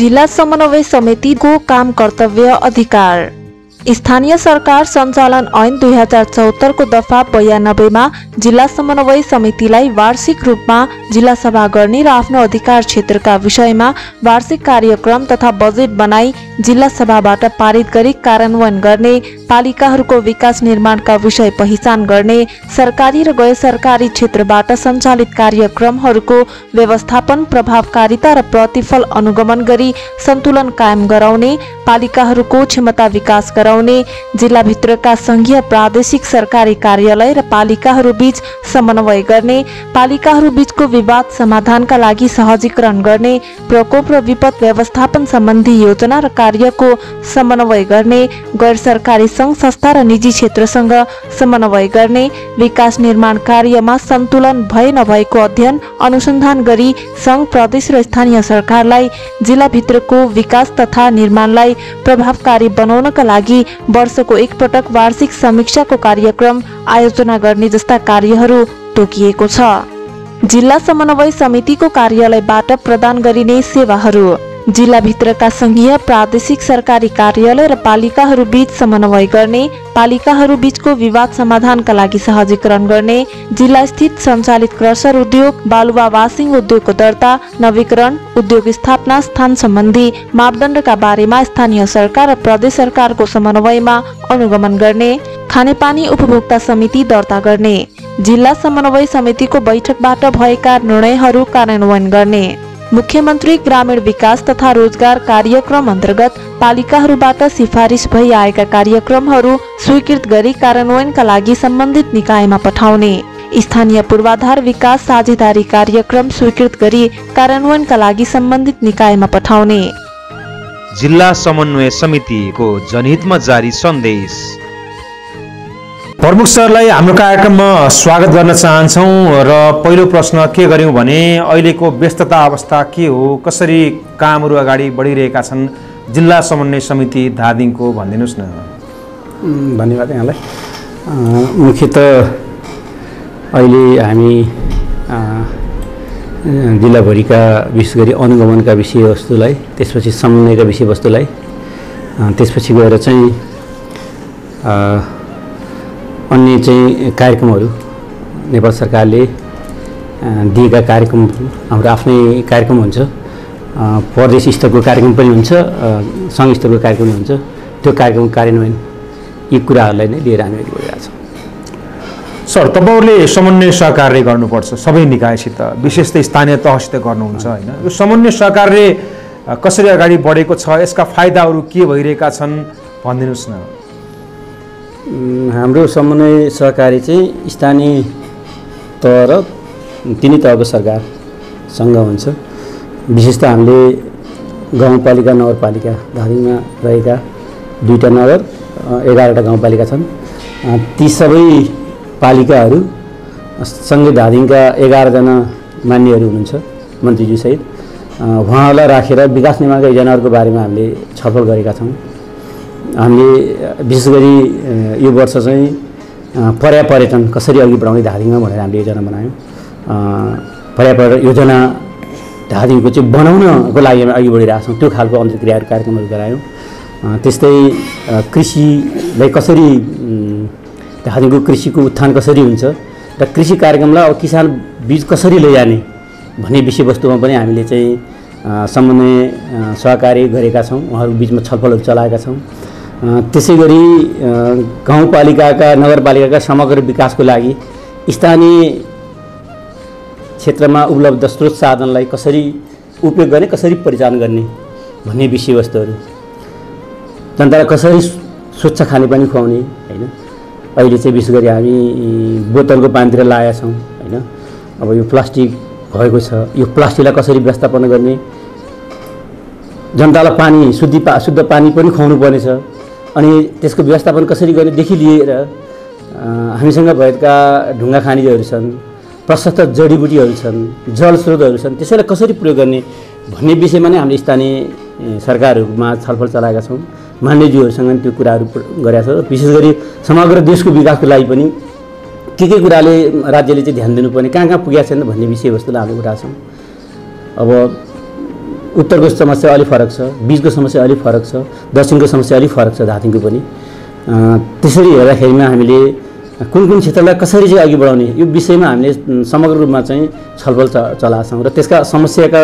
जिल्ला समन्वय समितिको काम कर्तव्य अधिकार। स्थानीय सरकार सञ्चालन ऐन 2074 को दफा 92 मा जिल्ला समन्वय समितिलाई वार्षिक रूपमा जिल्ला सभा गर्ने र आफ्नो अधिकार क्षेत्रका विषयमा वार्षिक कार्यक्रम तथा बजेट बनाई जिल्ला सभाबाट पारित गरी कार्यान्वयन गर्ने, पालिकाहरूको विकास निर्माणका विषय पहिचान गर्ने, सरकारी र गैर सरकारी क्षेत्रबाट सञ्चालित कार्यक्रमहरूको व्यवस्थापन, प्रभावकारिता र प्रतिफल अनुगमन गरी सन्तुलन कायम गराउने, पालिकाहरूको क्षमता विकास गराउने, जिल्लाभित्रका संघीय प्रादेशिक सरकारी कार्यालय र पालिकाहरू बीच समन्वय गर्ने, पालिकाहरू बीचको विवाद समाधानका लागि सहजीकरण गर्ने, प्रकोप र विपद व्यवस्थापन सम्बन्धी योजना र कार्यको समन्वय गर्ने, गैर सरकारी संघ संस्था र निजी क्षेत्रसँग समन्वय गर्ने, विकास निर्माण कार्यमा सन्तुलन भए नभएको अध्ययन अनुसन्धान गरी संघ, प्रदेश र स्थानीय सरकारलाई जिल्लाभित्रको विकास तथा निर्माणलाई प्रभावकारी बनाउनका लागि वर्षको एकपटक वार्षिक समीक्षाको कार्यक्रम आयोजना गर्ने जस्ता कार्यहरू तोकिएको छ। जिल्ला समन्वय समितिको कार्यालयबाट प्रदान गरिने सेवाहरू: जिल्लाभित्रका संघीय प्रादेशिक सरकारी कार्यालय र पालिकाहरू बीच समन्वय गर्ने, पालिकाहरू बीचको विवाद समाधानका लागि सहजीकरण गर्ने, जिल्ला स्थित सञ्चालित क्रसर उद्योग, बालुवा वासिङ उद्योगको दर्ता, नवीकरण, उद्योग स्थापना स्थान सम्बन्धी मापदण्डका बारेमा स्थानीय सरकार र प्रदेश सरकारको समन्वयमा अनुगमन गर्ने, खानेपानी उपभोक्ता समिति दर्ता गर्ने, जिल्ला समन्वय समितिको बैठकबाट भएका निर्णयहरू कार्यान्वयन गर्ने, मुख्यमन्त्री ग्रामीण विकास तथा रोजगार कार्यक्रम अन्तर्गत पालिकाहरूबाट सिफारिस भई आएका कार्यक्रमहरू स्वीकृत गरी कार्यान्वयनका लागि सम्बन्धित निकायमा पठाउने, स्थानीय पूर्वाधार विकास साझेदारी कार्यक्रम स्वीकृत गरी कार्यान्वयनका लागि सम्बन्धित निकायमा पठाउने। जिल्ला समन्वय समितिको जनहितमा जारी सन्देश। प्रमुख सरलाई हाम्रो कार्यक्रममा स्वागत गर्न चाहन्छौँ र पहिलो प्रश्न के गर्यौँ भने अहिलेको व्यस्तता अवस्था के हो, कसरी कामहरू अगाडि बढिरहेका छन् जिल्ला समन्वय समिति धादिङको भनिदिनुहोस् न। धन्यवाद यहाँलाई। मुख्यतः अहिले हामी जिल्लाभरिका विशेष गरी अनुगमनका विषयवस्तुलाई, त्यसपछि समन्वयका विषयवस्तुलाई, त्यसपछि गएर चाहिँ अन्य चाहिँ कार्यक्रमहरू नेपाल सरकारले दिएका कार्यक्रमहरू, हाम्रो आफ्नै कार्यक्रम हुन्छ, प्रदेश स्तरको कार्यक्रम पनि हुन्छ, सङ्घ स्तरको कार्यक्रम पनि हुन्छ, त्यो कार्यक्रम कार्यान्वयन यी कुराहरूलाई नै लिएर हामी अघि बढिरहेका छौँ। सर, तपाईँहरूले समन्वय सहकार्य गर्नुपर्छ सबै निकायसित, विशेष त स्थानीय तहसित गर्नुहुन्छ होइन? यो समन्वय सहकार्य कसरी अगाडि बढेको छ, यसका फाइदाहरू के भइरहेका छन् भनिदिनुहोस् न। हाम्रो समन्वय सहकारी चाहिँ स्थानीय तह र तिनै तहको सरकारसँग हुन्छ। विशेष त हामीले गाउँपालिका, नगरपालिका, धादिङमा रहेका 2टा नगर, 11टा गाउँपालिका छन्। ती सबै पालिकाहरू सँगै धादिङका 11जना मान्यहरू हुनुहुन्छ मन्त्रीज्यूसहित, उहाँहरूलाई राखेर विकास निर्माणका योजनाहरूको बारेमा हामीले छलफल गरेका छौँ। हामीले विशेष गरी यो वर्ष चाहिँ पर्यापर्यटन कसरी अघि बढाउने धादिङमा भनेर हामीले योजना बनायौँ। पर्यापर्यटन योजना धादिङको चाहिँ बनाउनको लागि हामी अघि बढिरहेका छौँ, त्यो खालको अन्तर्क्रियाहरू कार्यक्रमहरू गरायौँ। त्यस्तै कृषिलाई कसरी, धादिङको कृषिको उत्थान कसरी हुन्छ र कृषि कार्यक्रमलाई अब किसान बीच कसरी लैजाने भन्ने विषयवस्तुमा पनि हामीले चाहिँ समन्वय सहकारी गरेका छौँ, उहाँहरूको बिचमा छलफलहरू चलाएका छौँ। त्यसै गरी गाउँपालिकाका, नगरपालिकाका समग्र विकासको लागि स्थानीय क्षेत्रमा उपलब्ध स्रोत साधनलाई कसरी उपयोग गर्ने, कसरी परिचालन गर्ने भन्ने विषयवस्तुहरू, जनतालाई कसरी स्वच्छ खानेपानी खुवाउने होइन। अहिले चाहिँ विशेष गरी हामी बोतलको पानीतिर लागेका छौँ होइन। अब यो प्लास्टिक भएको छ, यो प्लास्टिकलाई कसरी व्यवस्थापन गर्ने, जनतालाई पानी शुद्ध पानी पनि खुवाउनु पर्नेछ, अनि त्यसको व्यवस्थापन कसरी गर्नेदेखि लिएर हामीसँग भएका ढुङ्गा खनिजहरू छन्, प्रशस्त जडीबुटीहरू छन्, जल स्रोतहरू छन्, त्यसैलाई कसरी प्रयोग गर्ने भन्ने विषयमा नै हामीले स्थानीय सरकारहरूमा छलफल चलाएका छौँ। मान्यज्यूहरूसँग त्यो कुराहरू गरेका छौँ। विशेष गरी समग्र देशको विकासको लागि पनि के कुराले राज्यले चाहिँ ध्यान दिनुपर्ने, कहाँ पुगेका छैन भन्ने विषयवस्तुलाई हामीले उठाएका छौँ। अब उत्तरको समस्या अलिक फरक छ, बीचको समस्या अलिक फरक छ, दक्षिणको समस्या अलिक फरक छ धादिङको पनि। त्यसरी हेर्दाखेरिमा हामीले कुन कुन क्षेत्रलाई कसरी चाहिँ अघि बढाउने यो विषयमा हामीले समग्र रूपमा चाहिँ छलफल चलाएको छौँ र त्यसका समस्याका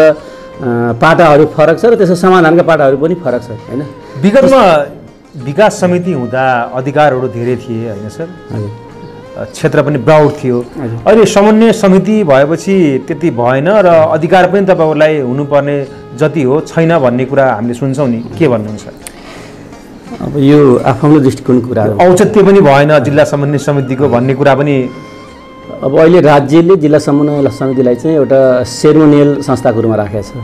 पाटाहरू फरक छ र त्यसको समाधानका पाटाहरू पनि फरक छ हैन। विगतमा विकास समिति हुँदा अधिकारहरू धेरै थिए हैन सर, क्षेत्र पनि ब्राउड थियो। अहिले समन्वय समिति भएपछि त्यति भएन र अधिकार पनि तपाईँहरूलाई हुनुपर्ने जति हो छैन भन्ने कुरा हामीले सुन्छौँ नि, के भन्नुहुन्छ? अब यो आफ्नो दृष्टिकोणको कुरा हो, औचित्य पनि भएन जिल्ला समन्वय समितिको भन्ने कुरा पनि। अब अहिले राज्यले जिल्ला समन्वय समितिलाई चाहिँ एउटा सेरेमोनियल संस्थाको रूपमा राखेको छ,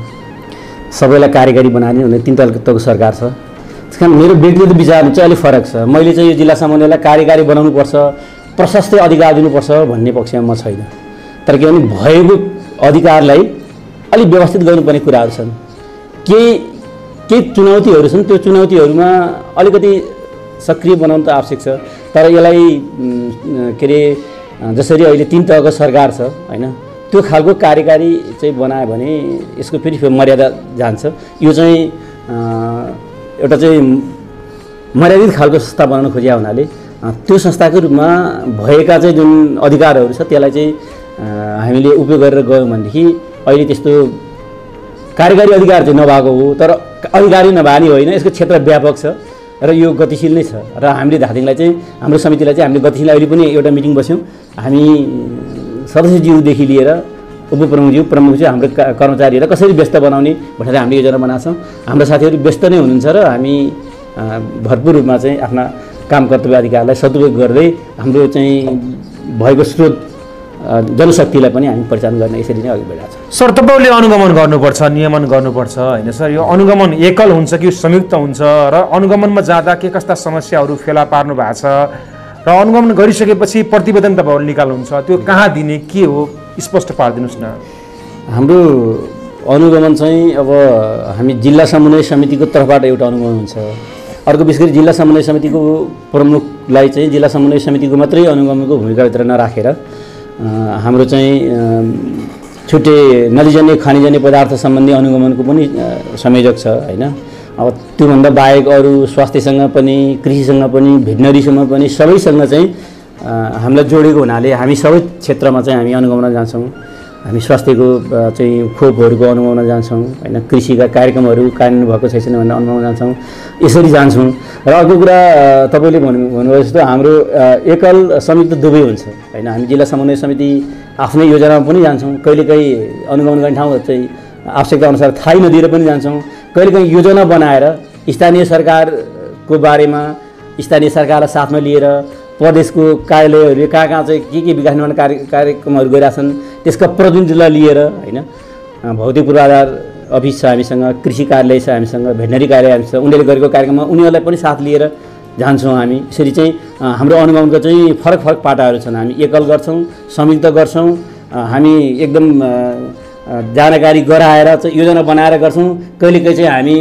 सबैलाई कार्यकारी बनाउने हुने 3 तहको सरकार छ। त्यस कारण मेरो व्यक्तिगत विचार चाहिँ अलिक फरक छ। मैले चाहिँ यो जिल्ला समन्वयलाई कार्यकारी बनाउनुपर्छ, प्रशस्त अधिकार दिनुपर्छ भन्ने पक्षमा म छैन। तर के भने भएको अधिकारलाई अलिक व्यवस्थित गर्नुपर्ने कुराहरू छन्, केही चुनौतीहरू छन्, त्यो चुनौतीहरूमा अलिकति सक्रिय बनाउनु त आवश्यक छ। तर यसलाई के अरे जसरी अहिले 3 तहको सरकार छ हैन, त्यो खालको कार्यकारी चाहिँ बनायो भने यसको फेरि मर्यादा जान्छ। यो चाहिँ एउटा चाहिँ मर्यादित खालको संस्था बनाउन खोजिया हुनाले त्यो संस्थाको रूपमा भएका चाहिँ जुन अधिकारहरू छ त्यसलाई चाहिँ हामीले उपयोग गरेर गयौँ भनेदेखि अहिले त्यस्तो कार्यकारी अधिकार चाहिँ नभएको हो, तर अधिकारी नभए नि होइन, यसको क्षेत्र व्यापक छ र यो गतिशील नै छ। र हामीले धादिङलाई चाहिँ हाम्रो समितिलाई चाहिँ हामीले गतिशील अहिले पनि एउटा मिटिङ बस्यौँ, हामी सदस्यज्यूदेखि लिएर उपप्रमुखज्यू प्रमुखज्यू हाम्रो कर्मचारीहरूलाई कसरी व्यस्त बनाउने भनेर हामीले योजना बनाएको छौँ। हाम्रो साथीहरू व्यस्त नै हुनुहुन्छ र हामी भरपूर रूपमा चाहिँ आफ्ना काम कर्तव्य अधिकारलाई सदुपयोग गर्दै हाम्रो चाहिँ भएको स्रोत जनशक्तिलाई पनि हामी परिचालन गर्न यसरी नै अघि बढाएको छ। सर तपाईँले अनुगमन गर्नुपर्छ, नियमन गर्नुपर्छ होइन सर? यो अनुगमन एकल हुन्छ कि संयुक्त हुन्छ र अनुगमनमा जाँदा के कस्ता समस्याहरू फेला पार्नु भएको छ र अनुगमन गरिसकेपछि प्रतिवेदन तपाईँहरूले निकाल्नुहुन्छ, त्यो कहाँ दिने के हो स्पष्ट पारिदिनुहोस् न। हाम्रो अनुगमन चाहिँ अब हामी जिल्ला समन्वय समितिको तर्फबाट एउटा अनुगमन हुन्छ। अर्को विशेष गरी जिल्ला समन्वय समितिको प्रमुखलाई चाहिँ जिल्ला समन्वय समितिको मात्रै अनुगमनको भूमिकाभित्र नराखेर हाम्रो चाहिँ छुट्टै नदीजन्य खनिजन्य पदार्थ सम्बन्धी अनुगमनको पनि संयोजक छ हैन। अब त्योभन्दा बाहेक अरू स्वास्थ्यसँग पनि, कृषिसँग पनि, भेटनरीसँग पनि सबैसँग चाहिँ हामीलाई जोडेको हुनाले हामी सबै क्षेत्रमा चाहिँ हामी अनुगमन जान्छौँ। हामी स्वास्थ्यको चाहिँ खोपहरूको अनुगमन जान्छौँ हैन, कृषिका कार्यक्रमहरू कार्यान्वयन भएको छैन भनेर अनुगमन जान्छौँ, यसरी जान्छौँ। र अर्को कुरा तपाईँले भन्नुभयो जस्तो हाम्रो एकल संयुक्त दुवै हुन्छ हैन। हामी जिल्ला समन्वय समिति आफ्नै योजनामा पनि जान्छौँ, कहिलेकाहीँ अनुगमन गर्ने ठाउँ चाहिँ आवश्यकता अनुसार थाहै नदिएर पनि जान्छौँ, कहिलेकाहीँ योजना बनाएर स्थानीय सरकारको बारेमा स्थानीय सरकारलाई साथमा लिएर प्रदेशको कार्यालयहरूले कहाँ कहाँ चाहिँ के विकास निर्माण कार्यक्रमहरू गरिरहेछन् त्यसका प्रतिनिधिलाई लिएर हैन, भौतिक पूर्वाधार अफिस छ हामीसँग, कृषि कार्यालय छ हामीसँग, भेटनरी कार्यालय हामीसँग, उनीहरूले गरेको कार्यक्रममा उनीहरूलाई पनि साथ लिएर जान्छौँ हामी। यसरी चाहिँ हाम्रो अनुगमनको चाहिँ फरक फरक पाटाहरू छन्। हामी एकल गर्छौँ, संयुक्त गर्छौँ, हामी एकदम जानकारी गराएर चाहिँ योजना बनाएर गर्छौँ, कहिलेकाहीँ चाहिँ हामी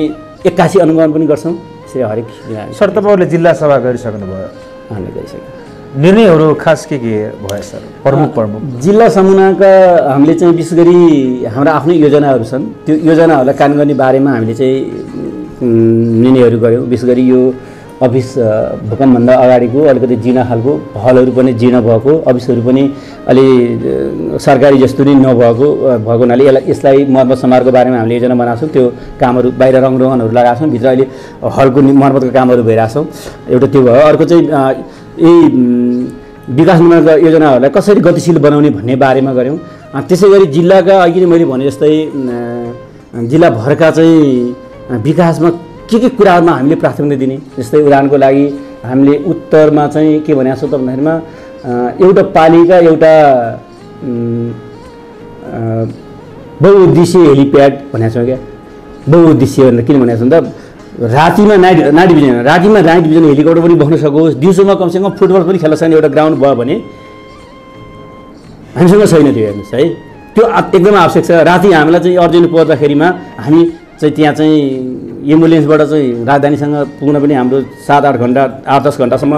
81 अनुगमन पनि गर्छौँ। यसरी हरेक सर तपाईँहरूले जिल्ला सभा गरिसक्नुभयो, हामीले गरिसक्यौँ। निर्णयहरू खास के भयो सर? प्रमुख जिल्ला समूहका हामीले चाहिँ विशेष गरी हाम्रो आफ्नै योजनाहरू छन्, त्यो योजनाहरूलाई कार्यान्वयन गर्ने बारेमा हामीले चाहिँ निर्णयहरू गऱ्यौँ। विशेष गरी यो अफिस भूकम्पभन्दा अगाडिको अलिकति जीर्ण खालको हलहरू पनि जीर्ण भएको, अफिसहरू पनि अलि सरकारी जस्तो नै नभएको हुनाले यसलाई मर्मत समारको बारेमा हामीले योजना बनाएको छौँ। त्यो कामहरू बाहिर रङरोगनहरू लगाएको छौँ, भित्र अहिले हलको मर्मतको कामहरू भइरहेको छौँ। एउटा त्यो भयो। अर्को चाहिँ यही विकास निर्माणका योजनाहरूलाई कसरी गतिशील बनाउने भन्ने बारेमा गऱ्यौँ। त्यसै गरी जिल्लाका अघि नै मैले भने जस्तै जिल्लाभरका चाहिँ विकासमा के कुराहरूमा हामीले प्राथमिकता दिने, जस्तै उदाहरणको लागि हामीले उत्तरमा चाहिँ के भनेको छौँ त भन्दाखेरिमा एउटा पालिका एउटा बहुउद्देश्य हेलिप्याड भनेको छौँ क्या। बहुउद्देश्य भनेर किन भनेको छौँ त, रातिमा नाइट डिभिजन हेलिकप्टर पनि बस्न सकोस्, दिउँसोमा कमसेकम फुटबल पनि खेल्न सक्ने एउटा ग्राउन्ड भयो भने हामीसँग छैन त्यो, हेर्नुहोस् है। त्यो एकदमै आवश्यक छ। राति हामीलाई चाहिँ अर्जेन्ट पर्दाखेरिमा हामी चाहिँ त्यहाँ चाहिँ एम्बुलेन्सबाट चाहिँ राजधानीसँग पुग्न पनि हाम्रो 7-8 घन्टा 8-10 घन्टासम्म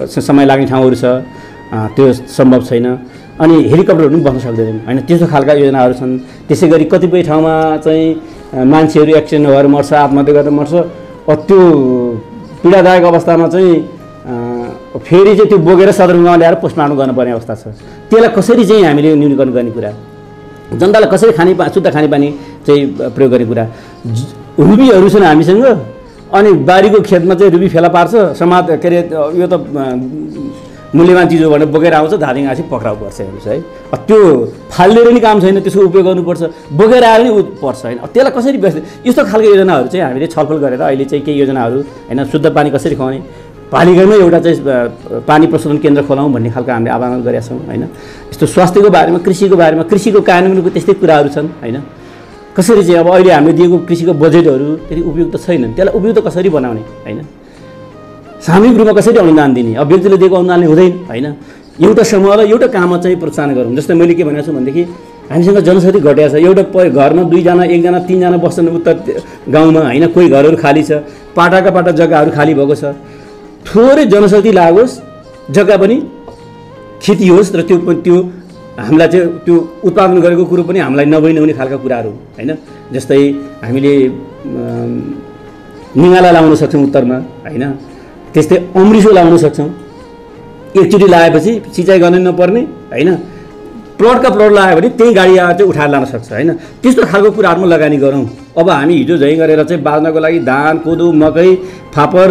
समय लाग्ने ठाउँहरू छ, त्यो सम्भव छैन। अनि हेलिकप्टरहरू पनि बस्न सक्दैनन् हैन, त्यस्तो खालका योजनाहरू छन्। त्यसै गरी कतिपय ठाउँमा चाहिँ मान्छेहरू एक्सिडेन्ट भएर मर्छ, आत्महत्या गरेर मर्छ। त्यो पीडादायक अवस्थामा चाहिँ फेरि चाहिँ त्यो बोकेर सदरमुकाममा ल्याएर पोस्टमार्टम गर्नुपर्ने अवस्था छ। त्यसलाई कसरी चाहिँ हामीले न्यूनीकरण गर्ने कुरा, जनतालाई कसरी शुद्ध खानेपानी चाहिँ प्रयोग गर्ने कुरा। रुबीहरू छन् हामीसँग, अनि बारीको खेतमा चाहिँ रुबी फेला पार्छ, समाज के अरे यो त मूल्यवान चिज हो भनेर बोकेर आउँछ, धादिङ आएपछि पक्राउ पर्छ हेर्नुहोस् है। त्यो फालिदिएर नि काम छैन, त्यसको उपयोग गर्नुपर्छ, बोकेर आएर नि पर्छ होइन। त्यसलाई कसरी व्यवस्थित, यस्तो खालको योजनाहरू चाहिँ हामीले छलफल गरेर अहिले चाहिँ केही योजनाहरू होइन, शुद्ध पानी कसरी खुवाउने, पालिकामै एउटा चाहिँ पानी प्रशोधन केन्द्र खोलाउँ भन्ने खालको हामीले आह्वान गरेका छौँ होइन। यस्तो स्वास्थ्यको बारेमा, कृषिको कानुनको त्यस्तै कुराहरू छन् होइन। कसरी चाहिँ अब अहिले हामीले दिएको कृषिको बजेटहरू त्यति उपयुक्त छैनन्, त्यसलाई उपयुक्त कसरी बनाउने होइन, सामूहिक रूपमा कसरी अनुदान दिने। अब व्यक्तिले दिएको अनुदानले हुँदैन होइन। एउटा समूहलाई एउटा काममा चाहिँ प्रोत्साहन गरौँ। जस्तै मैले के भनेको छु भनेदेखि हामीसँग जनशक्ति घटेको छ, एउटा घरमा 2 जना 1 जना 3 जना बस्छन् उत्तर गाउँमा होइन, कोही घरहरू खाली छ, पाटाका पाटा जग्गाहरू खाली भएको छ। थोरै जनशक्ति लागोस्, जग्गा पनि खेती होस् र त्यो हामीलाई चाहिँ त्यो उत्पादन गरेको कुरो पनि हामीलाई नहुने खालका कुराहरू होइन। जस्तै हामीले निगाला लाउन सक्छौँ उत्तरमा होइन, त्यस्तै अमृसो लाउन सक्छौँ। एकचोटि लगाएपछि सिँचाइ गर्नै नपर्ने होइन, प्लटका प्लट लगायो भने त्यही गाडी आएर चाहिँ उठाएर लान सक्छ होइन। त्यस्तो खालको कुराहरूमा लगानी गरौँ। अब हामी हिजो झैँ गरेर चाहिँ बाँच्नको लागि धान, कोदो, मकै, फापर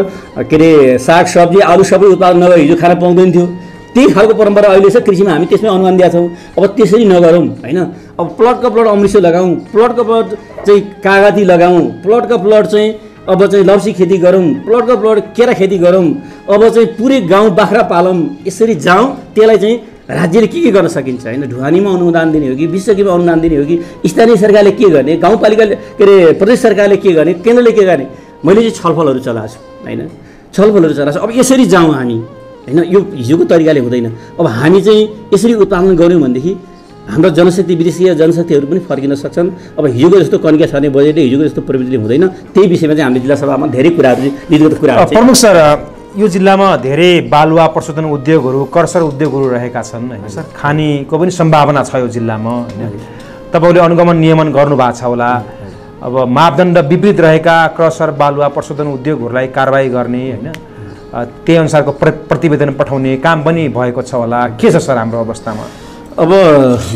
के अरे साग सब्जी आलु सबै उत्पादन नगरे हिजो खान पाउँदैन थियो। त्यही खालको परम्परा अहिले छ कृषिमा, हामी त्यसमै अनुदान दिएका छौँ। अब त्यसरी नगरौँ होइन। अब प्लटका प्लट अमृसो लगाऊँ, प्लटका प्लट चाहिँ कागती लगाऊँ, प्लटका प्लट चाहिँ अब चाहिँ लप्सी खेती गरौँ, प्लटका प्लट केरा खेती गरौँ। अब चाहिँ पुरै गाउँ बाख्रा पालौँ। यसरी जाउँ। त्यसलाई चाहिँ राज्यले के गर्न सकिन्छ होइन, ढुवानीमा अनुदान दिने हो कि विश्वकीमा अनुदान दिने हो कि स्थानीय सरकारले के गर्ने, गाउँपालिकाले के अरे प्रदेश सरकारले के गर्ने, केन्द्रले के गर्ने, मैले चाहिँ छलफलहरू चलाएको छु होइन। छलफलहरू चलाएको छु। अब यसरी जाउँ हामी होइन, यो हिजोको तरिकाले हुँदैन। अब हामी चाहिँ यसरी उत्पादन गऱ्यौँ भनेदेखि हाम्रो जनशक्ति, विदेशीय जनशक्तिहरू पनि फर्किन सक्छन्। अब हिजोको जस्तो कन्क्या छर्ने बजेटले, हिजोको जस्तो प्रविधिले हुँदैन। त्यही विषयमा चाहिँ हामीले जिल्ला सभामा धेरै कुराहरू, नीतिगत कुराहरू। प्रमुख सर, यो जिल्लामा धेरै बालुवा प्रशोधन उद्योगहरू, कर्सर उद्योगहरू रहेका छन् होइन सर। खानीको पनि सम्भावना छ यो जिल्लामा होइन। तपाईँले अनुगमन नियमन गर्नुभएको छ होला। अब मापदण्ड विपरीत रहेका क्रसर बालुवा प्रशोधन उद्योगहरूलाई कारबाही गर्ने होइन, त्यही अनुसारको प्रतिवेदन पठाउने काम पनि भएको छ होला। के छ सर हाम्रो अवस्थामा? अब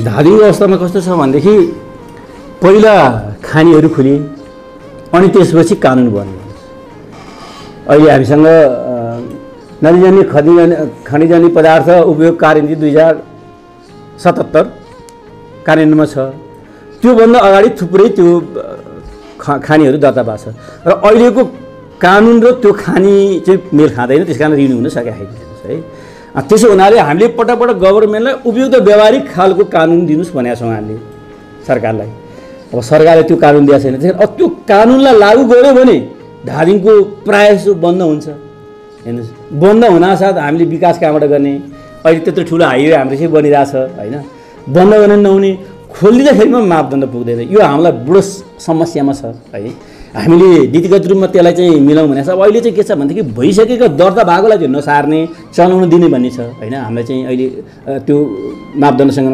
धादिङको अवस्थामा कस्तो छ भनेदेखि पहिला खानीहरू खुले, अनि त्यसपछि कानुन बन्यो। अहिले हामीसँग नदीजन्य खनिजन्य पदार्थ उपयोग कार्यनीति 2077 कार्यान्वयनमा छ। त्योभन्दा अगाडि थुप्रै त्यो खानीहरू दर्ता भएको छ र अहिलेको कानुन र त्यो खानी चाहिँ मेल खाँदैन, त्यस कारण रिन्यू हुन सकेको छैन है। त्यसो हुनाले हामीले पटक गभर्मेन्टलाई उपयुक्त व्यावहारिक खालको कानुन दिनुहोस् भनेका छौँ हामीले सरकारलाई। अब सरकारले त्यो कानुन दिएको छैन, त्यस कारण त्यो कानुनलाई लागू गर्यो भने धादिङको प्रायः जसो बन्द हुन्छ हेर्नुहोस्। बन्द हुनासाथ हामीले विकास कहाँबाट गर्ने? अहिले त्यत्रो ठुलो हाइवे हाम्रो चाहिँ बनिरहेछ होइन। बन्द गर्न नहुने, खोलिँदाखेरिमा मापदण्ड पुग्दैन। यो हामीलाई बुढो समस्यामा छ है। हामीले नीतिगत रूपमा त्यसलाई चाहिँ मिलाउँ भनेको छ। अब अहिले चाहिँ के छ भनेदेखि भइसकेको दर्ता भएकोलाई चाहिँ नसार्ने, चलाउन दिने भन्ने छ होइन। हामीलाई चाहिँ अहिले त्यो मापदण्डसँग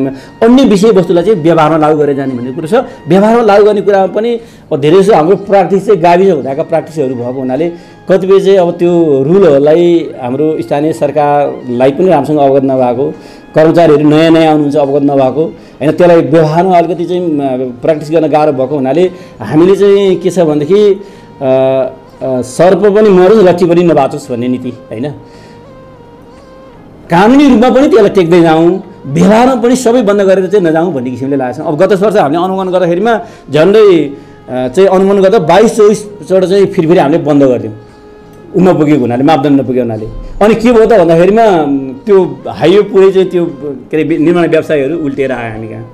अन्य विषयवस्तुलाई चाहिँ व्यवहारमा लागू गरेर जाने भन्ने कुरो छ। व्यवहारमा लागू गर्ने कुरामा पनि धेरै जसो हाम्रो प्र्याक्टिस चाहिँ गाविस हुँदाका प्र्याक्टिसहरू भएको हुनाले कतिपय चाहिँ अब त्यो रुलहरूलाई हाम्रो स्थानीय सरकारलाई पनि राम्रोसँग अवगत नभएको, कर्मचारीहरू नयाँ आउनुहुन्छ अवगत नभएको होइन, त्यसलाई व्यवहारमा अलिकति चाहिँ प्र्याक्टिस गर्न गाह्रो भएको हुनाले हामीले चाहिँ के छ भनेदेखि सर्प पनि मरोस् लट्ठी पनि नबाचोस् भन्ने नीति होइन। कानुनी रूपमा पनि त्यसलाई टेक्दै जाउँ, व्यवहारमा पनि सबै बन्द गरेर चाहिँ नजाउँ भन्ने किसिमले लागेको छ। अब गत वर्ष हामीले अनुगमन गर्दाखेरिमा झन्डै चाहिँ अनुगमन गर्दा 22-24 चोटि चाहिँ फेरि हामीले बन्द गरिदियौँ नपुगेको हुनाले, मापदण्ड नपुगेको हुनाले। अनि के भयो त भन्दाखेरिमा त्यो हाइवे पुरै चाहिँ त्यो के अरे निर्माण व्यवसायहरू उल्टिएर आयो हामी कहाँ,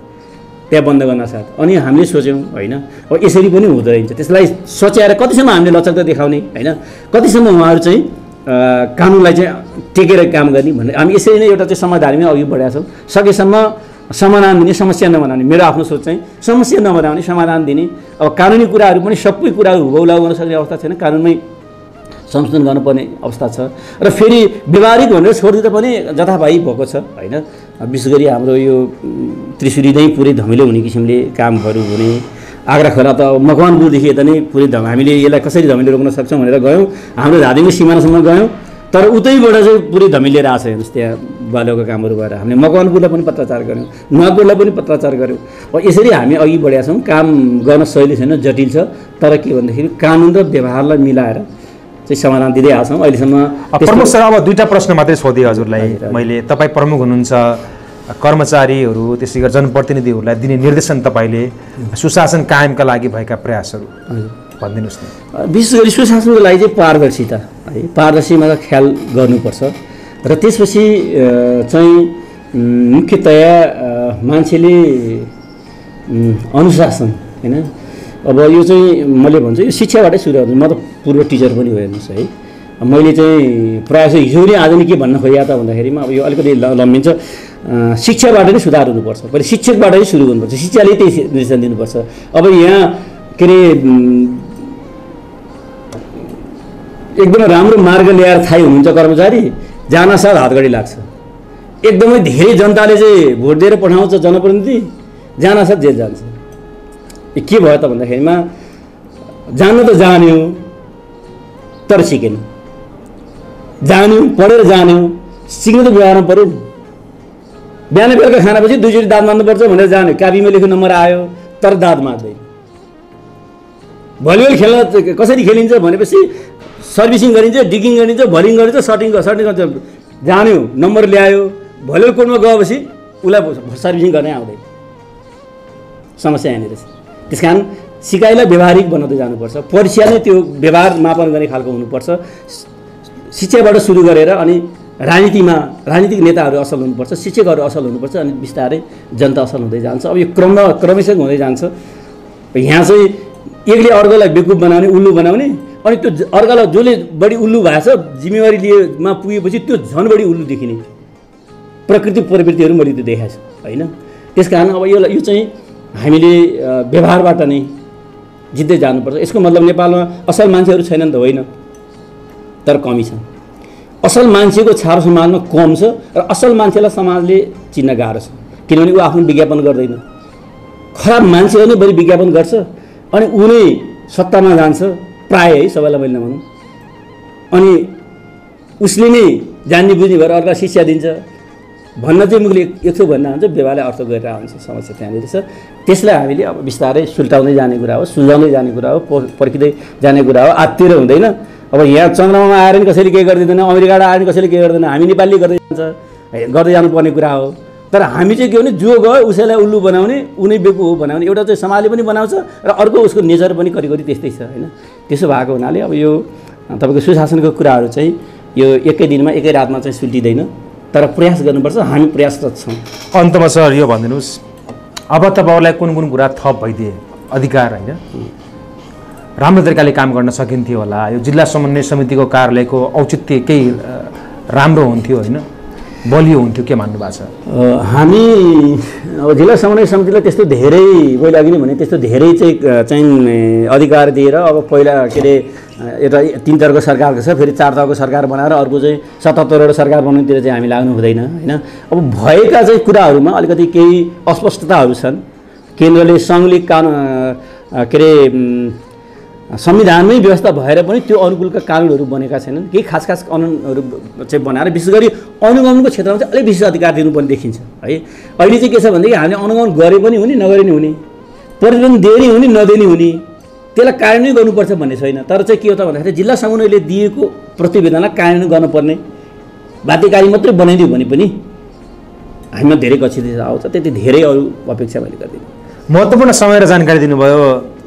त्यहाँ बन्द गर्न साथ। अनि हामीले सोच्यौँ होइन अब यसरी पनि हुँदो रहेछ। त्यसलाई सच्याएर कतिसम्म हामीले लचकता देखाउने होइन, कतिसम्म उहाँहरू चाहिँ कानुनलाई चाहिँ टेकेर काम गर्ने भन्ने हामी यसरी नै एउटा चाहिँ समझदारीमै अघि बढेका छौँ। सकेसम्म समाधान दिने, समस्या नबनाउने। मेरो आफ्नो सोच चाहिँ समस्या नबनाउने, समाधान दिने। अब कानुनी कुराहरू पनि सबै कुराहरू हुबहु लागू गर्न सक्ने अवस्था छैन, कानुनमै संशोधन गर्नुपर्ने अवस्था छ। र फेरि व्यवहारिक भनेर छोडिदिँदा पनि जथाभावी भएको छ होइन। विशेष गरी हाम्रो यो त्रिशुली नै पुरै धमिलो हुने किसिमले कामहरू हुने, आग्रा खोला त मकवानपुरदेखि यता नै पुरै हामीले यसलाई कसरी धमिलो रोक्न सक्छौँ भनेर गयौँ। हाम्रो धादिङको सिमानासम्म गयौँ, तर उतैबाट चाहिँ पुरै धमिलिएर आएको छ हेर्नुहोस्। त्यहाँ बालुवाको कामहरू भएर हामीले मकवानपुरलाई पनि पत्राचार गऱ्यौँ, नुवाकोटलाई पनि पत्राचार गऱ्यौँ। यसरी हामी अघि बढेका छौँ। काम गर्न शैली छैन, जटिल छ, तर के भन्दाखेरि कानुन र व्यवहारलाई मिलाएर चाहिँ समाधान दिँदै आएको छौँ अहिलेसम्म। प्रमुख सर, अब दुईवटा प्रश्न मात्रै सोधेँ हजुरलाई मैले। तपाईँ प्रमुख हुनुहुन्छ, कर्मचारीहरू त्यसै गरी जनप्रतिनिधिहरूलाई दिने निर्देशन तपाईँले सुशासन कायमका लागि भएका प्रयासहरू भनिदिनुहोस् न। विशेष गरी सुशासनको लागि चाहिँ पारदर्शिता है, पारदर्शीमा ख्याल गर्नुपर्छ। र त्यसपछि चाहिँ मुख्यतया मान्छेले अनुशासन होइन। अब यो चाहिँ मैले भन्छु यो शिक्षाबाटै सुरु हुन्छ। म त पूर्व टिचर पनि हो हेर्नुहोस् है। मैले चाहिँ प्रायः जस्तो हिजो नि आज नि के भन्न खोजेँ त भन्दाखेरिमा अब यो अलिकति लम्बिन्छ। शिक्षाबाट नै सुधार हुनुपर्छ, पहिले शिक्षकबाट नै सुरु गर्नुपर्छ, शिक्षाले त्यही निर्देशन दिनुपर्छ। अब यहाँ के अरे एकदमै राम्रो मार्ग ल्याएर थाहै हुनुहुन्छ कर्मचारी, जानासाथ हातगढी लाग्छ। एकदमै धेरै जनताले चाहिँ भोट दिएर पठाउँछ जनप्रतिनिधि, जानासाथ जेल जान्छ। के भयो त भन्दाखेरिमा जान्न त जान्यो तर सिकेन, जान्यो पढेर जान्यो, सिक्नु त व्यवहारमा पऱ्यो नि। बिहान बेलुका खानापछि 2 चोटि दाँत मार्नुपर्छ भनेर जान्यो, कापीमा लेख्नु नम्बर आयो तर दाँत मार्दैन। भलिबल खेल्न कसरी खेलिन्छ भनेपछि सर्भिसिङ गरिन्छ, डिगिङ गरिन्छ, भलिङ गरिन्छ, सटिङ गरिन्छ, जान्यो नम्बर ल्यायो। भलिबल कोर्टमा गएपछि उसलाई सर्भिसिङ गर्नै आउँदैन। समस्या यहाँनिर छ। त्यस कारण सिकाइलाई व्यवहारिक बनाउँदै जानुपर्छ। परीक्षा नै त्यो व्यवहार मापन गर्ने खालको हुनुपर्छ। शिक्षाबाट सुरु गरेर अनि राजनीतिक नेताहरू असल हुनुपर्छ, शिक्षकहरू असल हुनुपर्छ, अनि बिस्तारै जनता असल हुँदै जान्छ। अब यो क्रमशः हुँदै जान्छ। यहाँ चाहिँ एकले अर्कोलाई बेकुफ बनाउने, उल्लु बनाउने, अनि त्यो अर्कालाई जसले बढी उल्लु भएछ जिम्मेवारी लिएमा पुगेपछि त्यो झन् बढी उल्लु देखिने प्रवृत्तिहरू मैले त्यो देखाएको छु होइन। त्यस कारण अब यो चाहिँ हामीले व्यवहारबाट नै जित्दै जानुपर्छ। यसको मतलब नेपालमा असल मान्छेहरू छैनन् त होइन, तर कमी छन्। असल मान्छेको छारो समाजमा कम छ र असल मान्छेलाई समाजले चिन्न गाह्रो छ, किनभने ऊ आफ्नो विज्ञापन गर्दैन। खराब मान्छेहरू नै बढी विज्ञापन गर्छ अनि ऊ नै सत्तामा जान्छ प्रायः है, सबैलाई मैले नभनौँ। अनि उसले नै जान्ने बुझ्ने भएर अर्का शिक्षा दिन्छ भन्न चाहिँ मुखले एक थोक भन्न हुन्छ, व्यवहारले अर्थ गरेर आउँछ। समस्या त्यहाँनिर छ। त्यसलाई हामीले अब बिस्तारै सुल्टाउँदै जाने कुरा हो, सुल्झाउँदै जाने कुरा हो, पर्खिँदै जाने कुरा हो। आत्तिर हुँदैन। अब यहाँ चन्द्रमामा आएर नि कसैले केही गरिदिँदैन, अमेरिकाबाट आएर नि कसैले केही गर्दैन, हामी नेपालीले गर्दै जानुपर्ने कुरा हो। तर हामी चाहिँ के भने जो गयो उसैलाई उल्लु बनाउने, उनी बेकु हो बनाउने एउटा चाहिँ समाजले पनि बनाउँछ र अर्को उसको नेचर पनि करिकरि त्यस्तै छ होइन। त्यसो भएको हुनाले अब यो तपाईँको सुशासनको कुराहरू चाहिँ यो एकै दिनमा एकै रातमा चाहिँ सुल्टिँदैन, तर प्रयास गर्नुपर्छ। हामी प्रयासरत छौँ। अन्तमा सर यो भनिदिनुहोस्, अब तपाईँहरूलाई कुन कुन कुरा थप भइदिए अधिकार होइन राम्रो तरिकाले काम गर्न सकिन्थ्यो होला? यो जिल्ला समन्वय समितिको कार्यालयको औचित्य केही राम्रो हुन्थ्यो होइन, बलियो हुन्थ्यो, के मान्नु भएको छ? हामी अब जिल्ला समन्वय समितिलाई त्यस्तो धेरै मैले अघि नै भने त्यस्तो धेरै चाहिँ अधिकार दिएर अब पहिला के अरे एउटा 3 तहको सरकारको छ, फेरि 4 तहको सरकार बनाएर अर्को चाहिँ 77वटा सरकार बनाउनुतिर चाहिँ हामी लाग्नु हुँदैन होइन। अब भएका चाहिँ कुराहरूमा अलिकति केही अस्पष्टताहरू छन्। केन्द्रले सङ्घले के अरे संविधानमै व्यवस्था भएर पनि त्यो अनुकूलका कानुनहरू बनेका छैनन्। केही खास कानुनहरू चाहिँ बनाएर विशेष गरी अनुगमनको क्षेत्रमा चाहिँ अलिक विशेष अधिकार दिनुपर्ने देखिन्छ है। अहिले चाहिँ के छ भनेदेखि हामीले अनुगमन गरे पनि हुने नगरे नि हुने, प्रतिवेदन दिए हुने नदिने हुने, त्यसलाई कार्यान्वयन गर्नुपर्छ भन्ने छैन। तर चाहिँ के हो त भन्दाखेरि जिल्ला समन्वयले दिएको प्रतिवेदनलाई कार्यान्वयन गर्नुपर्ने बाध्यकारी मात्रै बनाइदियो भने पनि हामीमा धेरै गच्छित आउँछ। त्यति धेरै अरू अपेक्षा मैले गर्दिनँ। महत्त्वपूर्ण समय र जानकारी दिनुभयो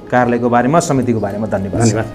कार्यालयको बारेमा, समितिको बारेमा। धन्यवाद।